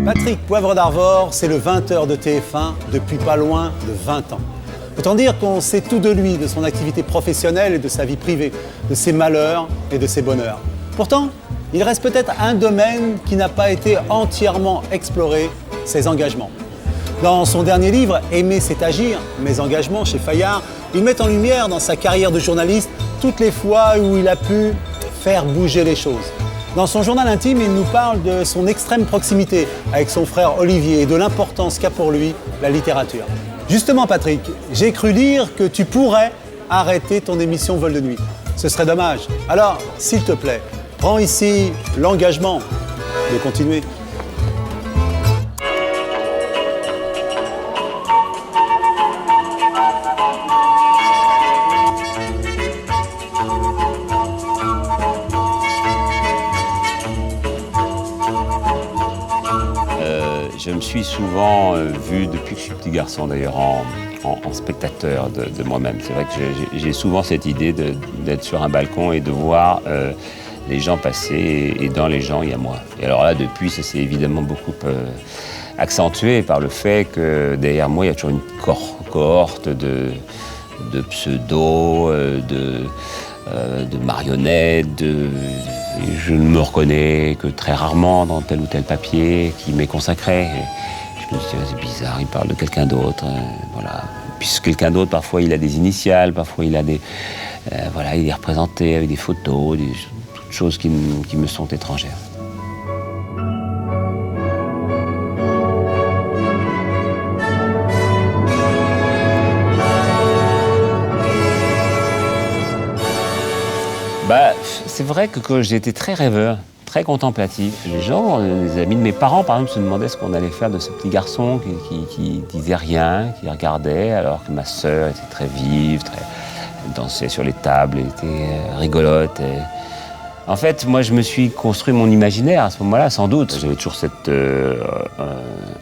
Patrick Poivre d'Arvor, c'est le 20h de TF1 depuis pas loin de 20 ans. Autant dire qu'on sait tout de lui, de son activité professionnelle et de sa vie privée, de ses malheurs et de ses bonheurs. Pourtant, il reste peut-être un domaine qui n'a pas été entièrement exploré, ses engagements. Dans son dernier livre, Aimer c'est agir, mes engagements chez Fayard, il met en lumière dans sa carrière de journaliste toutes les fois où il a pu faire bouger les choses. Dans son journal intime, il nous parle de son extrême proximité avec son frère Olivier et de l'importance qu'a pour lui la littérature. Justement, Patrick, j'ai cru lire que tu pourrais arrêter ton émission Vol de nuit. Ce serait dommage. Alors, s'il te plaît, prends ici l'engagement de continuer. Je me suis souvent vu, depuis que je suis petit garçon d'ailleurs, en spectateur de moi-même. C'est vrai que j'ai souvent cette idée d'être sur un balcon et de voir les gens passer, et dans les gens, il y a moi. Et alors là, depuis, ça s'est évidemment beaucoup accentué par le fait que derrière moi, il y a toujours une cohorte de pseudos, de marionnettes, je ne me reconnais que très rarement dans tel ou tel papier qui m'est consacré. Et je me dis, c'est bizarre, il parle de quelqu'un d'autre. Voilà. Puis ce quelqu'un d'autre, parfois il a des initiales, parfois il a des... voilà, il est représenté avec des photos, toutes choses qui me sont étrangères. C'est vrai que j'étais très rêveur, très contemplatif. Les gens, les amis de mes parents, par exemple, se demandaient ce qu'on allait faire de ce petit garçon qui disait rien, qui regardait, alors que ma sœur était très vive, elle dansait sur les tables, elle était rigolote. En fait, moi, je me suis construit mon imaginaire à ce moment-là, sans doute. J'avais toujours cette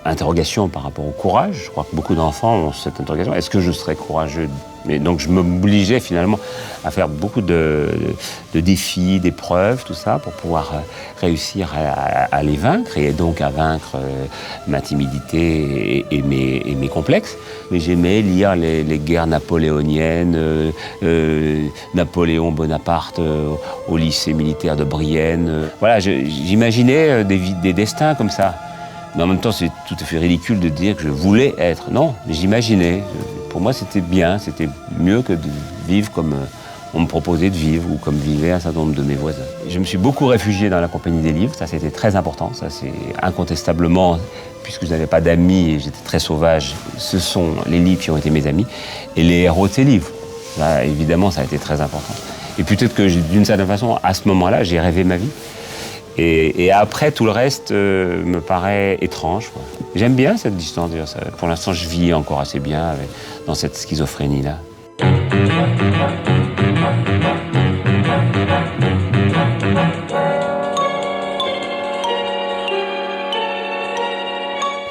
interrogation par rapport au courage. Je crois que beaucoup d'enfants ont cette interrogation. Est-ce que je serais courageux ? Et donc, je m'obligeais finalement à faire beaucoup de défis, d'épreuves, tout ça, pour pouvoir réussir à les vaincre, et donc à vaincre ma timidité et mes complexes. Mais j'aimais lire les guerres napoléoniennes, Napoléon Bonaparte au lycée militaire de Brienne. Voilà, j'imaginais des destins comme ça. Mais en même temps, c'est tout à fait ridicule de dire que je voulais être. Non, mais j'imaginais. Pour moi, c'était bien, c'était mieux que de vivre comme on me proposait de vivre ou comme vivaient un certain nombre de mes voisins. Je me suis beaucoup réfugié dans la compagnie des livres, ça c'était très important, ça c'est incontestablement, puisque je n'avais pas d'amis et j'étais très sauvage, ce sont les livres qui ont été mes amis et les héros de ces livres. Là, évidemment, ça a été très important. Et peut-être que d'une certaine façon, à ce moment-là, j'ai rêvé ma vie. Et après, tout le reste me paraît étrange, quoi. J'aime bien cette distance, d'ailleurs. Pour l'instant, je vis encore assez bien dans cette schizophrénie-là.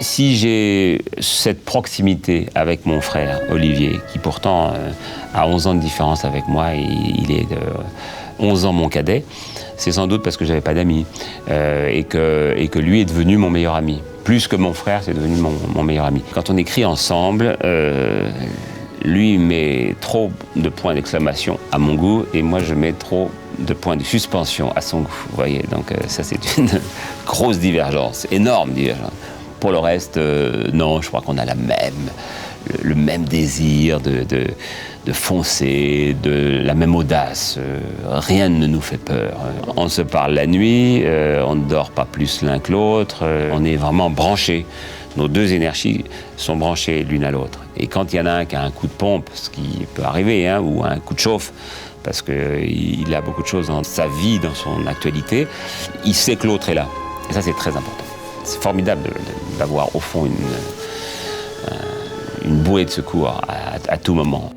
Si j'ai cette proximité avec mon frère Olivier, qui pourtant a 11 ans de différence avec moi, il est de 11 ans mon cadet, c'est sans doute parce que j'avais pas d'amis et que lui est devenu mon meilleur ami. Plus que mon frère, c'est devenu mon meilleur ami. Quand on écrit ensemble, lui met trop de points d'exclamation à mon goût et moi je mets trop de points de suspension à son goût. Vous voyez, donc ça c'est une grosse divergence, énorme divergence. Pour le reste, non, je crois qu'on a le même désir de foncer, la même audace. Rien ne nous fait peur. On se parle la nuit, on ne dort pas plus l'un que l'autre. On est vraiment branchés. Nos deux énergies sont branchées l'une à l'autre. Et quand il y en a un qui a un coup de pompe, ce qui peut arriver, hein, ou un coup de chauffe, parce qu'il a beaucoup de choses dans sa vie, dans son actualité, il sait que l'autre est là. Et ça, c'est très important. C'est formidable d'avoir au fond une bouée de secours à tout moment.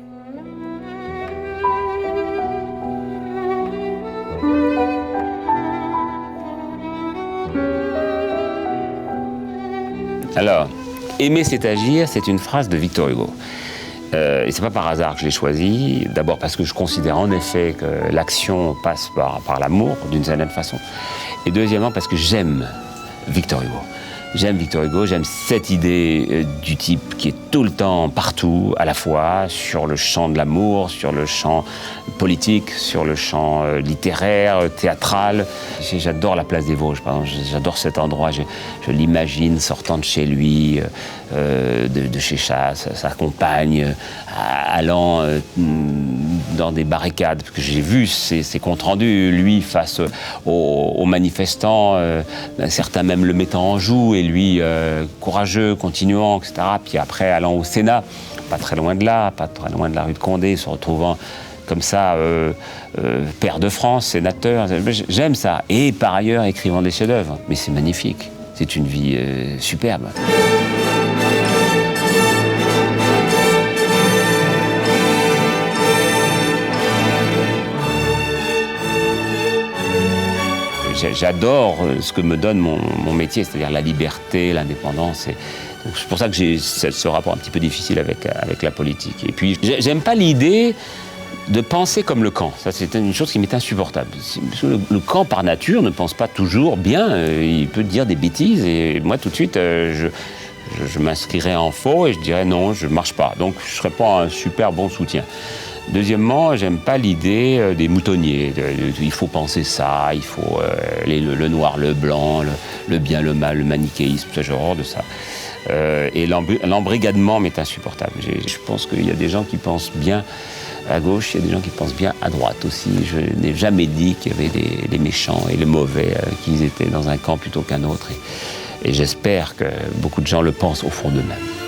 Alors, aimer c'est agir, c'est une phrase de Victor Hugo. Et c'est pas par hasard que je l'ai choisi. D'abord parce que je considère en effet que l'action passe par l'amour, d'une certaine façon. Et deuxièmement parce que j'aime Victor Hugo. J'aime Victor Hugo, j'aime cette idée du type qui est tout le temps partout, à la fois, sur le champ de l'amour, sur le champ politique, sur le champ littéraire, théâtral. J'adore la place des Vosges, par exemple. J'adore cet endroit. Je l'imagine sortant de chez lui, de chez sa compagne, allant dans des barricades, parce que j'ai vu ces comptes rendus, lui face aux manifestants, certains même le mettant en joue, et lui courageux, continuant, etc. Puis après allant au Sénat, pas très loin de là, pas très loin de la rue de Condé, se retrouvant comme ça, pair de France, sénateur. J'aime ça. Et par ailleurs, écrivant des chefs-d'œuvre. Mais c'est magnifique. C'est une vie superbe. J'adore ce que me donne mon métier, c'est-à-dire la liberté, l'indépendance. C'est pour ça que j'ai ce rapport un petit peu difficile avec la politique. Et puis, j'aime pas l'idée de penser comme le camp. Ça, c'est une chose qui m'est insupportable. Le camp, par nature, ne pense pas toujours bien. Il peut dire des bêtises. Et moi, tout de suite, je m'inscrirais en faux et je dirais non, je ne marche pas. Donc, je ne serais pas un super bon soutien. Deuxièmement, j'aime pas l'idée des moutonniers. Il faut penser ça, il faut le noir, le blanc, le bien, le mal, le manichéisme, j'ai horreur de ça. Et l'embrigadement m'est insupportable. Je pense qu'il y a des gens qui pensent bien à gauche, il y a des gens qui pensent bien à droite aussi. Je n'ai jamais dit qu'il y avait les méchants et les mauvais, qu'ils étaient dans un camp plutôt qu'un autre. Et j'espère que beaucoup de gens le pensent au fond d'eux-mêmes.